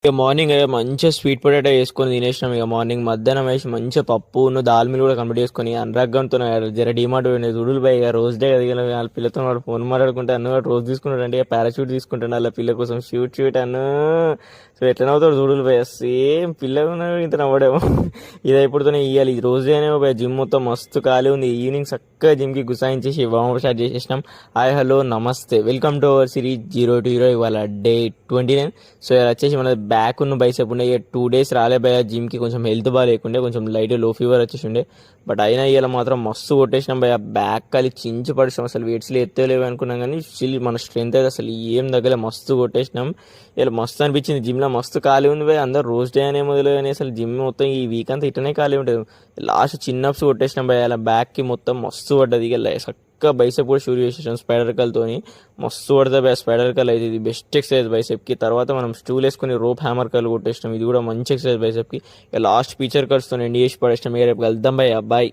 ఇక మార్నింగ్ మంచిగా sweet potato వేసుకొని తినేసినాం. ఇక మార్నింగ్ మధ్యాహ్నం వేసి మంచిగా పప్పు దాల్ మీల్ కూడా కంప్లీట్ చేసుకొని అనురాగంతో జర డిమార్ట్ చూడులు పోయి ఇక రోజు డే కదా వాళ్ళ పిల్లతో వాడు ఫోన్ మాట్లాడుకుంటే అన్న వాడు రోజు తీసుకుంటాడు అంటే ఇక పారాషూట్ తీసుకుంటాడు వాళ్ళ పిల్ల కోసం షూట్ అన్ను. సో ఎట్లా నవ్వుతాడు చూడులు పోయి సేమ్ పిల్లగా ఉన్నాడు ఇంత నవ్వడేమో. ఇది అయిపోతూనే ఇవ్వాలి ఈ రోజేనే పోయి జిమ్ మొత్తం మస్తు ఖాళీ ఉంది. ఈవినింగ్ చక్కగా జిమ్కి గుసాయించేసి వామప్ స్టార్ట్ చేసేసినాం. హాయ్ హలో నమస్తే welcome to our series 0 to 0 ఇవాళ డే 29. సో ఇలా వచ్చేసి మన బ్యాక్ ఉన్న బైసెప్ ఉండే 2 days రాలే భయ జిమ్కి, కొంచెం హెల్త్ బాగా లేకుండే, కొంచెం లైట్ లో ఫీవర్ వచ్చేసి ఉండే. బట్ అయినా ఇవాళ మాత్రం మస్తు కొట్టేసినాం భయ. బ్యాక్ కాలి చించి పడిస్తాం, అసలు వెయిట్స్లో ఎత్తలేవు అనుకున్నాం కానీ స్టిల్ మన స్ట్రెంత్ అయితే అసలు ఏం దగ్గర మస్తు కొట్టేసినాం. ఇలా మస్తు అనిపించింది. జిమ్లో మస్తు ఖాళీ ఉంది భయ. అందరు రోజు డే అనే మొదలు కానీ అసలు జిమ్ మొత్తం ఈ వీక్ అంతా ఇట్టనే ఖాళీ ఉంటుంది. లాస్ట్ చిన్నప్స్ కొట్టేసినాం భయ. అలా బ్యాక్కి మొత్తం మస్తు పడ్డది. ఇక చక్కగా బైసెప్ కూడా షూర్ చేసేసాం స్పైడర్ కల్తోని. మస్తు పడుతుంది భయ. స్పైడర్ కల్ అయితే ఇది బెస్ట్ ఎక్సర్సైజ్ బైసెప్కి. తర్వాత మనం స్టూల్ వేసుకుని రోప్ హ్యామర్ కల్ కొట్టేసినాం, ఇది కూడా మంచి ఎక్సర్సైజ్ బైసెప్కి. ఇక లాస్ట్ ఫీచర్ కల్స్తో ఎండ్ చేసి పడేసినాం. ఇక రేపు కలుద్దాం భయ. బాయ్.